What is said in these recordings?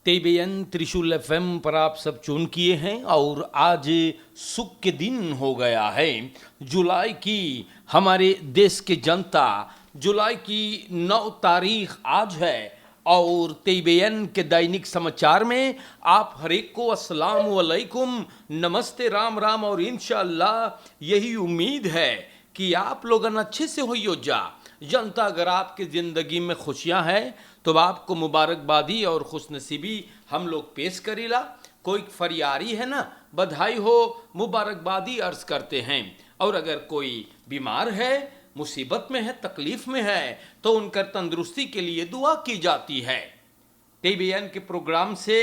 तेबेयन त्रिशूल एफएम पर आप सब चुन किए हैं और आज सुख के दिन हो गया है। जुलाई की हमारे देश के जनता जुलाई की 9 तारीख आज है और तेबेयन के दैनिक समाचार में आप हरेक को अस्सलाम वालेकुम, नमस्ते, राम राम और इंशाअल्लाह यही उम्मीद है कि आप लोग अच्छे से हो जा। जनता अगर आपकी ज़िंदगी में खुशियां हैं तो आपको मुबारकबादी और खुशनसीबी हम लोग पेश करीला। कोई फरियारी है ना, बधाई हो, मुबारकबादी अर्ज करते हैं। और अगर कोई बीमार है, मुसीबत में है, तकलीफ में है तो उनकर तंदुरुस्ती के लिए दुआ की जाती है। टीबीएन के प्रोग्राम से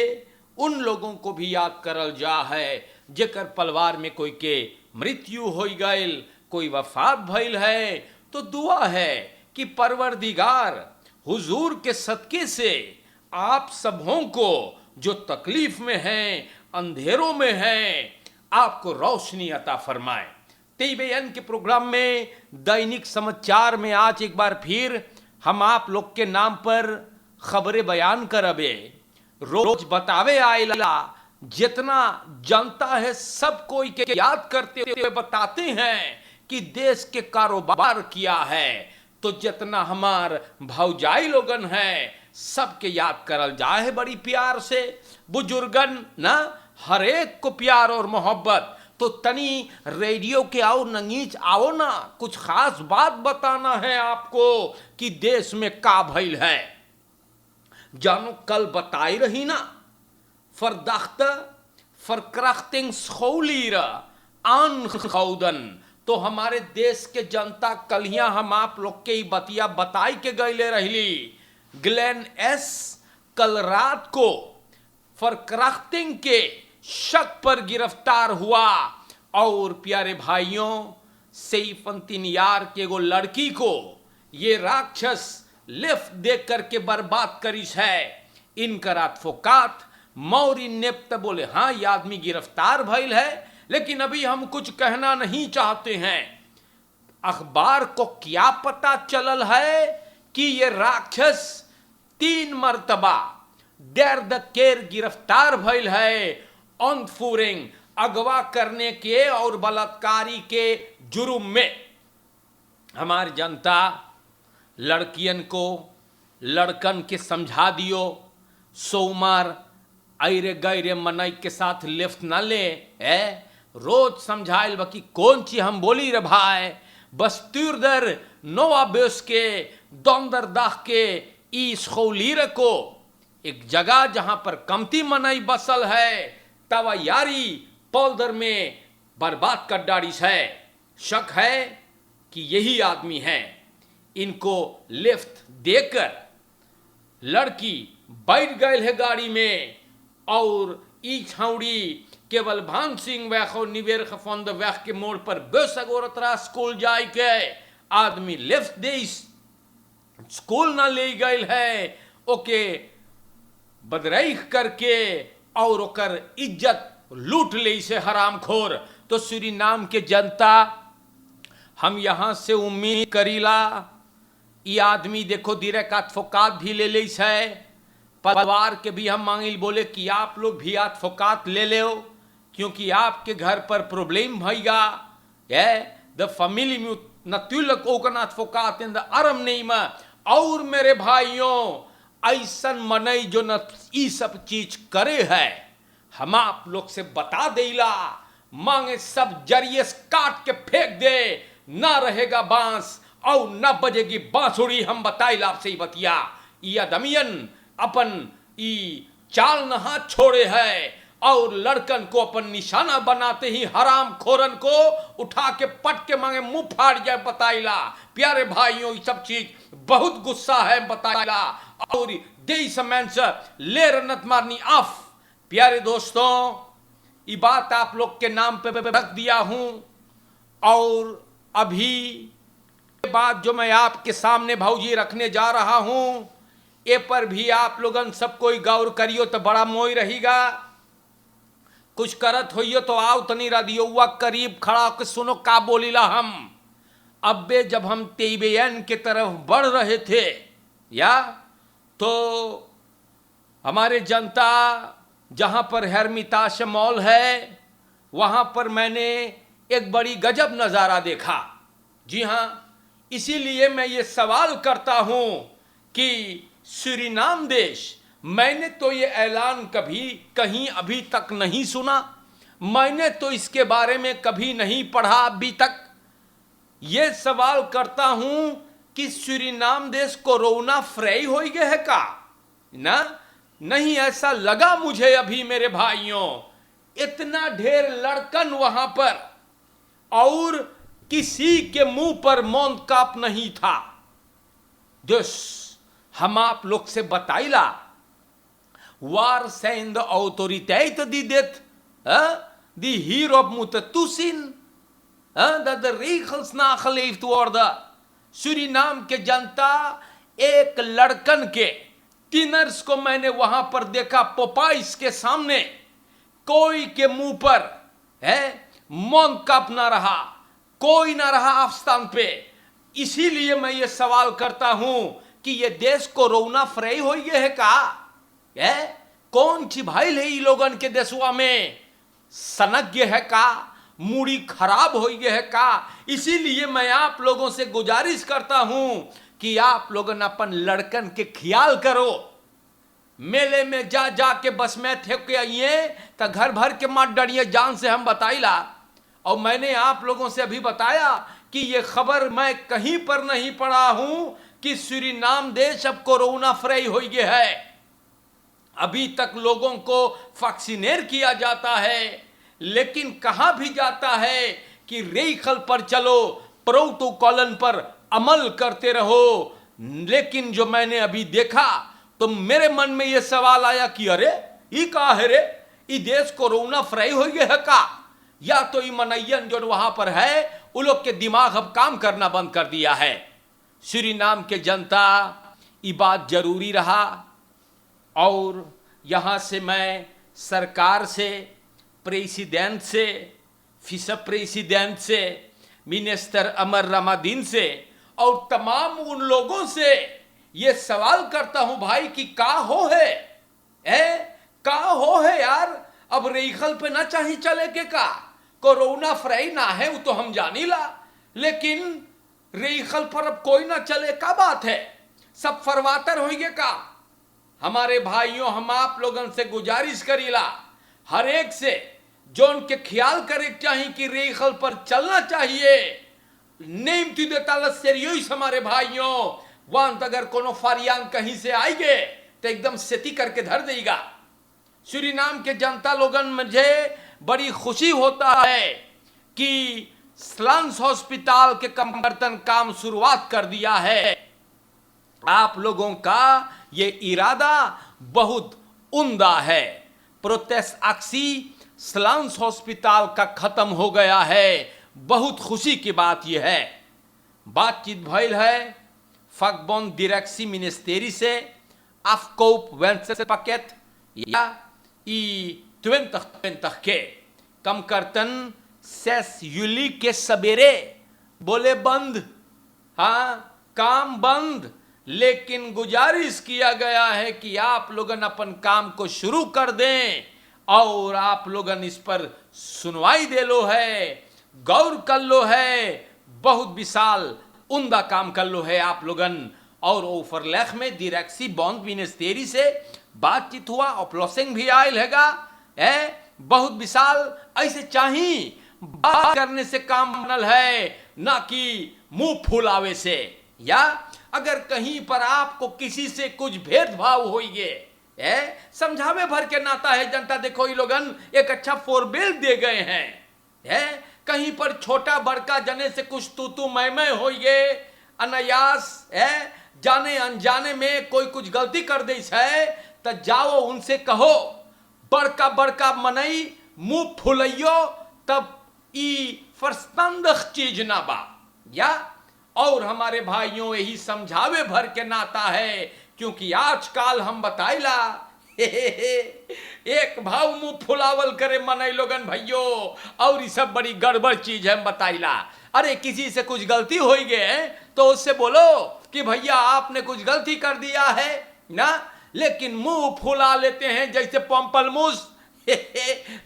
उन लोगों को भी याद करल जा है जेकर परिवार में कोई के मृत्यु हो गईल, कोई वफात भइल है, तो दुआ है कि परवरदिगार हुजूर के सदके से आप सबों को जो तकलीफ में हैं, अंधेरों में हैं, आपको रोशनी अता फरमाए। टीबीएन के प्रोग्राम में दैनिक समाचार में आज एक बार फिर हम आप लोग के नाम पर खबरें बयान करबे, रोज बतावे आएला। जितना जनता है सब कोई के याद करते हुए बताते हैं कि देश के कारोबार किया है, तो जितना हमार भौजाई लोगन है सबके याद करल जाए बड़ी प्यार से। बुजुर्गन ना हर एक को प्यार और मोहब्बत, तो तनी रेडियो के आओ नंगीच आओ ना, कुछ खास बात बताना है आपको कि देश में का भइल है। जानो कल बताई रही ना, फरदाख्त फरक्रख्तिंग schoolier आन, तो हमारे देश के जनता कलियां हम आप लोग के ही बतिया बताई के गईले रहली। ग्लेन एस कल रात को फरक्रख्तिंग के शक पर गिरफ्तार हुआ और प्यारे भाइयों, सैफंतिनियार के एगो लड़की को ये राक्षस लिफ्ट देख करके बर्बाद करिस है। इनकर एडवोकेट मौरी नेप्त बोले हाँ ये आदमी गिरफ्तार भइल है, लेकिन अभी हम कुछ कहना नहीं चाहते हैं। अखबार को क्या पता चलल है कि ये राक्षस 3 मर्तबा देर द केर गिरफ्तार भइल है ऑनफूरिंग अगवा करने के और बलात्कारी के जुर्म में। हमारी जनता लड़कियन को लड़कन के समझा दियो, सोमवार ऐरे गैरे मनई के साथ लिफ्ट ना ले है। रोज समझाइल बाकी कौन ची हम बोली रे भाई, बस तीरदर नोआ बेस के दौंदर दाख के ई schoolier को एक जगह जहां पर कमती मनई बसल है तवा यारी पौधर में बर्बाद कर डारिस है। शक है कि यही आदमी है। इनको लिफ्ट देकर लड़की बैठ गए है गाड़ी में और ई छाउड़ी केवल भान सिंह वैख और निवेर खफंद वैख के मोड़ पर बेसगोरतरा स्कूल जाए के आदमी लिफ्ट दे स्कूल ना ले गए है, ओके बदरईख करके और ओकर इज्जत लूट ले से हरामखोर। तो सूरीनाम के जनता हम यहां से उम्मीद करीला ये आदमी देखो धीरे का एडवोकेट भी ले है, परिवार के भी हम मांगिल बोले कि आप लोग भी एडवोकेट ले लो क्योंकि आपके घर पर प्रॉब्लम भईगा द फैमिली में नतुलक ओकन एडवोकेट इन द अरम नहीं में। और मेरे भाइयों ऐसन मनई जो न ई सब चीज करे है, हम आप लोग से बता देला, मांगे सब जरिए काट के फेंक दे, ना रहेगा बांस और ना बजेगी बांसुरी। हम बताइल आपसे ही बतिया ये आदमियन अपन ई चाल नहा छोड़े है और लड़कन को अपन निशाना बनाते ही हराम खोरन को उठा के पट के मांगे मुंह फाड़ जाए बताइला। प्यारे भाइयों ये सब चीज बहुत गुस्सा है बताइला और दे समय से ले रनत मारनी आफ। प्यारे दोस्तों ये बात आप लोग के नाम पे रख दिया हूं और अभी बात जो मैं आपके सामने भाऊजी रखने जा रहा हूं ए पर भी आप लोगन सब कोई गौर करियो तो बड़ा मोई रहेगा। कुछ करत होइयो तो आओ तनी रदियुआ करीब खड़ा होकर सुनो का बोलीला हम। अब्बे जब हम टीबीएन के तरफ बढ़ रहे थे या तो हमारे जनता जहां पर हेर्मिताश मॉल है वहां पर मैंने एक बड़ी गजब नजारा देखा। जी हां, इसीलिए मैं ये सवाल करता हूं कि सूरीनाम देश, मैंने तो ये ऐलान कभी कहीं अभी तक नहीं सुना, मैंने तो इसके बारे में कभी नहीं पढ़ा अभी तक। ये सवाल करता हूं कि सूरीनाम देश कोरोना फ्री हो गया है का ना? नहीं, ऐसा लगा मुझे अभी मेरे भाइयों। इतना ढेर लड़कन वहां पर और किसी के मुंह पर मौन काप नहीं था। Dus हम आप लोग से बताइला, waar zijn de autoriteiten die dit, die hierop moeten toezien, dat de regels nageleefd worden? Suriname के जनता, एक लड़कन के टिनर्स को मैंने वहां पर देखा पोपाइस के सामने, कोई के मुंह पर है मौन काप ना रहा, कोई ना रहा आफस्तान पे। इसीलिए मैं ये सवाल करता हूं कि ये देश कोरोना फ्री हो गया है का? है कौन सी भाई है ये लोगन के देशवा में? सनज्ञ है का? मूड़ी खराब हो गया है का? इसीलिए मैं आप लोगों से गुजारिश करता हूं कि आप लोगन अपन लड़कन के ख्याल करो। मेले में जा जा के बस में थे के आइए तो घर भर के मत डरिए, जान से हम बताइला। और मैंने आप लोगों से अभी बताया कि ये खबर मैं कहीं पर नहीं पढ़ा हूं कि सूरीनाम देश अब कोरोना फ्री हो गया है। अभी तक लोगों को वैक्सीनेट किया जाता है, लेकिन कहां भी जाता है कि रेखल पर चलो, प्रोटोकॉलन पर अमल करते रहो। लेकिन जो मैंने अभी देखा तो मेरे मन में यह सवाल आया कि अरे ये का है रे, ये देश कोरोना फ्री हो गया है का? या तो ये मनैयन जो वहां पर है उन लोग के दिमाग अब काम करना बंद कर दिया है। सूरीनाम के जनता, ये बात जरूरी रहा। और यहां से मैं सरकार से, प्रेसिडेंट से, विस प्रेसिडेंट से, मिनिस्टर अमर रमादीन से और तमाम उन लोगों से ये सवाल करता हूं भाई कि का हो है, का हो है यार? अब रेखल पे ना चाहिए चले के का? कोरोना फ्री ना है वो तो हम जानी ला, लेकिन रेखल पर अब कोई ना चले का बात है? सब फरवातर हो गए का? हमारे भाइयों, हम आप लोगों से गुजारिश करीला, हर एक से जो उनके ख्याल करे चाहिए कि रेखल पर चलना चाहिए। नेम तू देता सीरियस हमारे भाइयों, वहां अगर कोनो फारियान कहीं से आएंगे तो एकदम सेती करके धर देगा। सूरीनाम के जनता लोगन, मुझे बड़ी खुशी होता है कि स्लांस हॉस्पिटल के कंबर्तन काम शुरुआत कर दिया है। आप लोगों का ये इरादा बहुत उम्दा है। प्रोटेस्ट एक्सी स्लांस हॉस्पिटल का खत्म हो गया है, बहुत खुशी की बात यह है। बातचीत भइल है फकबॉन डायरेक्सी मिनिस्टेरी से, afkoop wensenpakket या ई 2020 के कम करतन 6 जूली के सवेरे बोले बंद, हाँ काम बंद। लेकिन गुजारिश किया गया है कि आप लोगन अपन काम को शुरू कर दें और आप लोगन इस पर सुनवाई दे लो है, गौर कर लो है, बहुत विशाल उम्दा काम कर लो है आप लोगन। और ओफरलेख में डायरेक्सी बॉन्ड मिनिस्टेरी से बातचीत हुआ, ऑप्लोसिंग भी आयल है, बहुत विशाल। ऐसे चाहिए बात करने से काम बनल है, ना कि मुंह फुलावे से। या अगर कहीं पर आपको किसी से कुछ भेदभाव होइए, समझावे भर के नाता है जनता। देखो ये लोगन एक अच्छा फोरबिल दे गए हैं, कहीं पर छोटा बड़का जने से कुछ तू मैं होइए, अनायास जाने अनजाने में कोई कुछ गलती कर दे है तो जाओ उनसे कहो, बड़का बड़का मनई मुंह फुलैयो, तब ई फरस्तंदख चीज ना बा। या और हमारे भाइयों, यही समझावे भर के नाता है, क्योंकि आजकल हम बताइला एक भाव मुंह फुलावल करे मनई लोगन भैयो, और ये सब बड़ी गड़बड़ चीज है। हम बताइला, अरे किसी से कुछ गलती हो गए तो उससे बोलो कि भैया आपने कुछ गलती कर दिया है ना, लेकिन मुंह फुला लेते हैं जैसे पम्पलमुस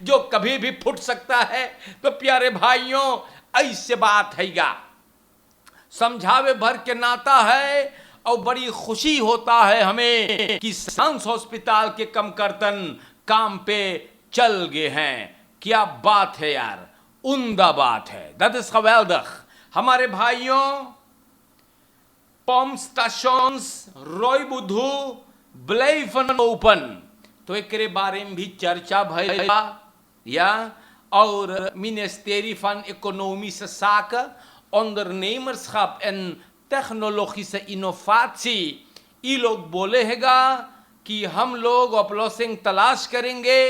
जो कभी भी फूट सकता है। तो प्यारे भाइयों, ऐसे बात है गा, समझावे भर के नाता है और बड़ी खुशी होता है हमें कि सांस हॉस्पिटल के कमकर्तन काम पे चल गए हैं। क्या बात है यार, उम्दा बात है। That is geweldig। हमारे भाइयों, पंप स्टेशंस रोय बुधु blijven ओपन, तो एक बारे में भी चर्चा भइला या। और ministerie van Economische Zaken, ondernemerschap en technologische innovatie, ये लोग बोले हैगा कि हम लोग oplossing तलाश करेंगे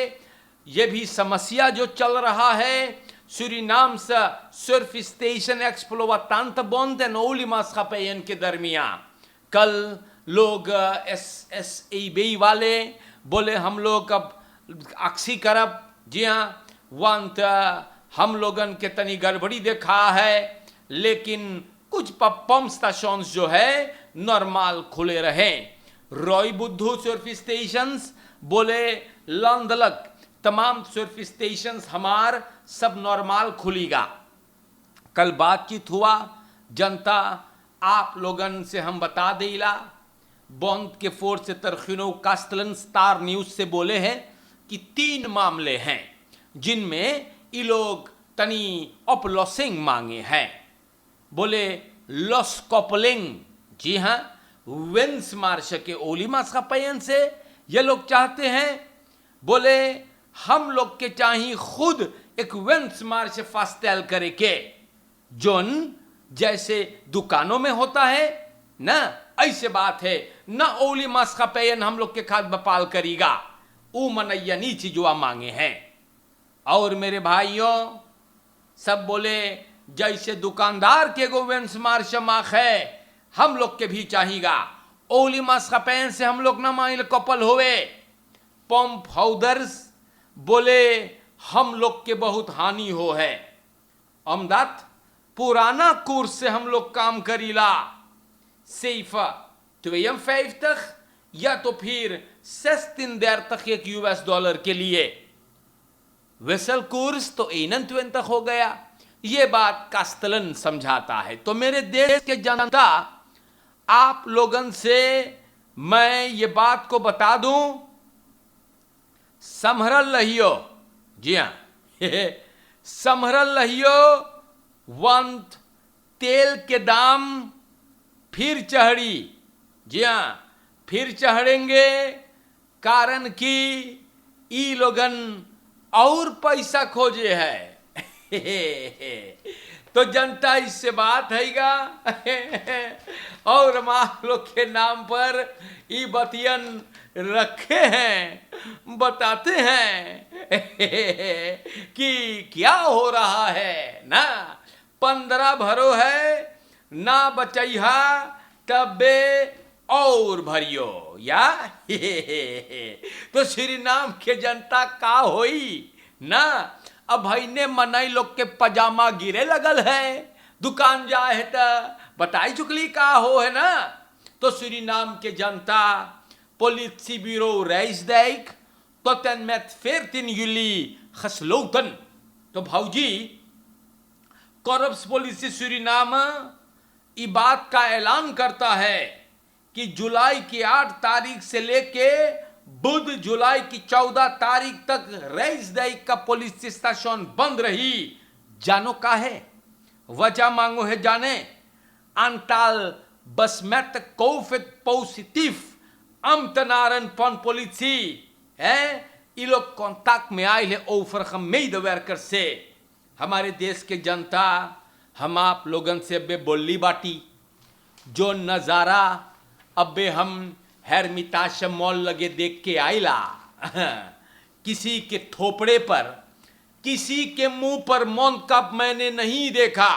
ये भी समस्या जो चल रहा है। Surinaamse surfstation exploitantenbond en oliemaatschappijen के दरमियान। कल लोग SSAB वाले बोले हम लोग अब अक्सी करब, जी हाँ, वंत हम लोगन के तनी गड़बड़ी देखा है, लेकिन कुछ पंप स्टेशन जो है नॉर्मल खुले रहे। रॉय बुद्धू सर्फ स्टेशंस बोले लंदलक तमाम सर्फ स्टेशंस हमार सब नॉर्मल खुलेगा। कल बातचीत हुआ, जनता आप लोगन से हम बता देला, बॉन्ड के फोर्स से तरखिनो कास्टलन स्टार न्यूज से बोले हैं कि 3 मामले हैं जिनमें ये लोग तनी अपलॉसिंग मांगे हैं। बोले लॉस कॉपलिंग, जी हाँ, वेंस मार्श के ओलीमास का पैन से ये लोग चाहते हैं। बोले हम लोग के चाहिए खुद एक वेंस मार्श फास्टेल करे के, जोन जैसे दुकानों में होता है ना, ऐसे बात है ना। ओली मास का पैन हम लोग के खाद बपाल करेगा, ऊ मनैया नीची जो मांगे हैं। और मेरे भाइयों, सब बोले जैसे दुकानदार के गो वेंस मार्श माख है, हम लोग के भी चाहिएगा। ओली मास का पैन से हम लोग ना माइल कपल होवे। पंप हाउडर्स बोले हम लोग के बहुत हानि हो है। अमदात पुराना कोर्स से हम लोग काम करीला, सिर्फ 52 या तो फिर 36 एक $US के लिए। वेसल कोर्स तो 21 हो गया। ये बात कास्टलन समझाता है। तो मेरे देश के जनता, आप लोगन से मैं ये बात को बता दूं, संभरल रहियो, जी हाँ संभरल रहियो। वंत तेल के दाम फिर चढ़ी, जी हाँ, फिर चढ़ेंगे, कारण कि ई लोगन और पैसा खोजे है तो जनता इससे बात हैगा और माँ लोग के नाम पर ई बतियन रखे हैं, बताते हैं कि क्या हो रहा है ना। 15 भरो है ना बचैहा तबे और भरियो या तो श्री नाम के जनता का होई ना। अब भाई ने मनाई लोग के पजामा गिरे लगल है, दुकान जाए है तो बताई चुकली का हो है ना। तो श्री नाम के जनता politiebureau Rijsdijk tot en met 14 juli gesloten। तो भाऊजी, कॉर्प्स पुलिस सूरीनाम इस बात का ऐलान करता है कि जुलाई की 8 तारीख से लेके बुध जुलाई की 14 तारीख तक राइसडाइक का पुलिस स्टेशन बंद रही। जानो का है वजह? मांगो है जाने। antal besmette COVID positief ambtenaren van politie, ये लोग कांटेक्ट में आए हैं ओवरige medewerkers से। हमारे देश के जनता, हम आप लोगन से अबे बोली बाटी जो नज़ारा अबे हम हेरमिताश मॉल लगे देख के आइला किसी के थोपड़े पर, किसी के मुंह पर मौन कब मैंने नहीं देखा।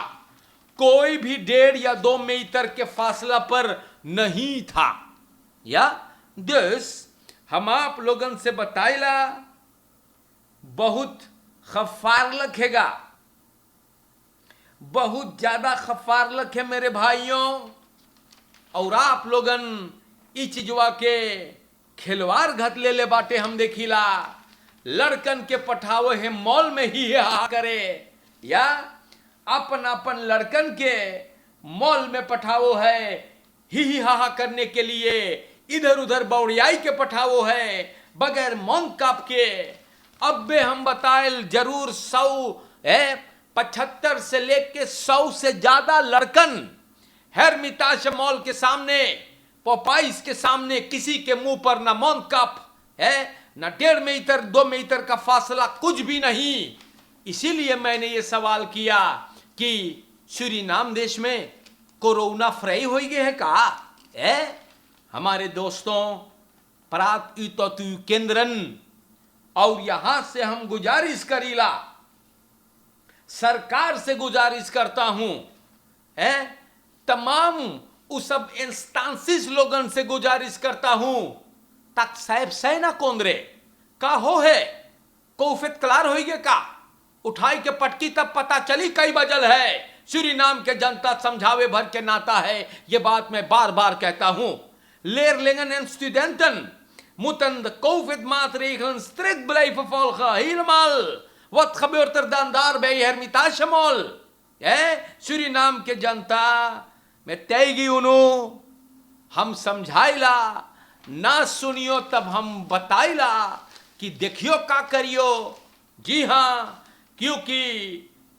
कोई भी 1.5 या 2 मीटर के फासला पर नहीं था। या देश हम आप लोगन से बताइला बहुत खफारलक हैगा, बहुत ज्यादा खफारलक है मेरे भाइयों। और आप लोगन इस चीजवा के खिलवाड़ घत ले बाटे हम देखिला, लड़कन के पठावे है मॉल में ही हा करे, या अपन अपन लड़कन के मॉल में पठावो है ही हा करने के लिए, इधर उधर बौड़ियाई के पठावो है बगैर मौन काप के। अब बे हम बताए जरूर 75 से लेके 100 से ज्यादा लड़कन हेरमिताश मॉल के सामने, पोपाइस के सामने किसी के मुंह पर ना मौन कप है, ना 1.5 मीटर 2 मीटर का फासला, कुछ भी नहीं। इसीलिए मैंने ये सवाल किया कि सूरीनाम देश में कोरोना फ्री हो गए है का है? हमारे दोस्तों, प्रात युतु केंद्रन, और यहां से हम गुजारिश करीला, सरकार से गुजारिश करता हूं, है तमाम उस सब इंस्टांसिस लोगन से गुजारिश करता हूं, तक साहब सैना कोंद्रे का हो है कोफित क्लार हो गए का, उठाई के पटकी तब पता चली कई बजल है। सूरीनाम के जनता समझावे भर के नाता है, ये बात मैं बार बार कहता हूं। Leerlingen en studenten moeten de COVID-maatregelen strikt blijven volgen. Helemaal. Wat gebeurt er dan daar bij Hermitage Mall? Suriname के जनता मैं तैगी उनु, हम समझाइला, ना सुनियो तब हम बताइला कि देखियो का करियो। जी हाँ, क्योंकि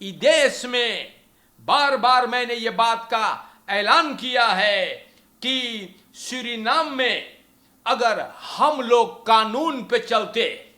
इस देश में बार बार मैंने ये बात का ऐलान किया है कि सूरीनाम में अगर हम लोग कानून पे चलते,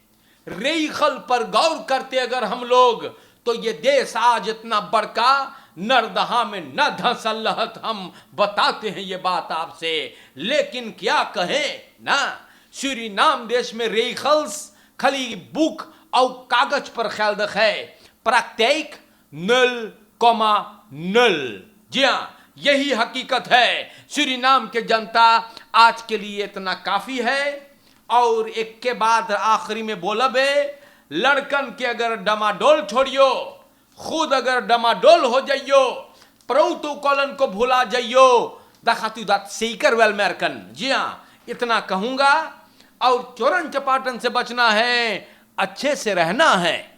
रेखल पर गौर करते अगर हम लोग, तो ये देश आज इतना बड़का नरदहा में न धंसल रहत। हम बताते हैं ये बात आपसे, लेकिन क्या कहें ना, सूरीनाम देश में रेखल्स खाली बुक और कागज पर ख्याल है, प्रत्येक 0,0। जी हाँ, यही हकीकत है। सूरीनाम के जनता आज के लिए इतना काफी है। और एक के बाद आखिरी में बोलब है, लड़कन के अगर डमाडोल छोड़ियो, खुद अगर डमाडोल हो जाइयो, प्रोटोकॉलन को भुला जाइयो, दखातु दात सीकर वेल अमेरिकन। जी हाँ, इतना कहूंगा। और चोरन चपाटन से बचना है, अच्छे से रहना है।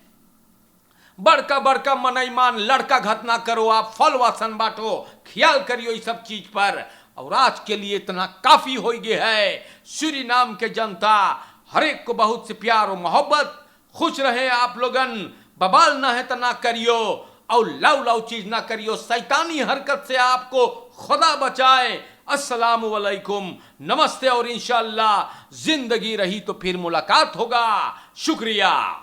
बड़का बड़का मनईमान लड़का घट ना करो, आप फल वासन बांटो, ख्याल करियो इस सब चीज पर। और आज के लिए इतना काफी हो गया है। सूरीनाम के जनता हर एक को बहुत से प्यार और मोहब्बत, खुश रहे आप लोगन, बवाल ना है तो ना करियो, और लव लव चीज ना करियो, शैतानी हरकत से आपको खुदा बचाए। अस्सलामु अलैकुम, नमस्ते, और इंशाअल्लाह जिंदगी रही तो फिर मुलाकात होगा। शुक्रिया।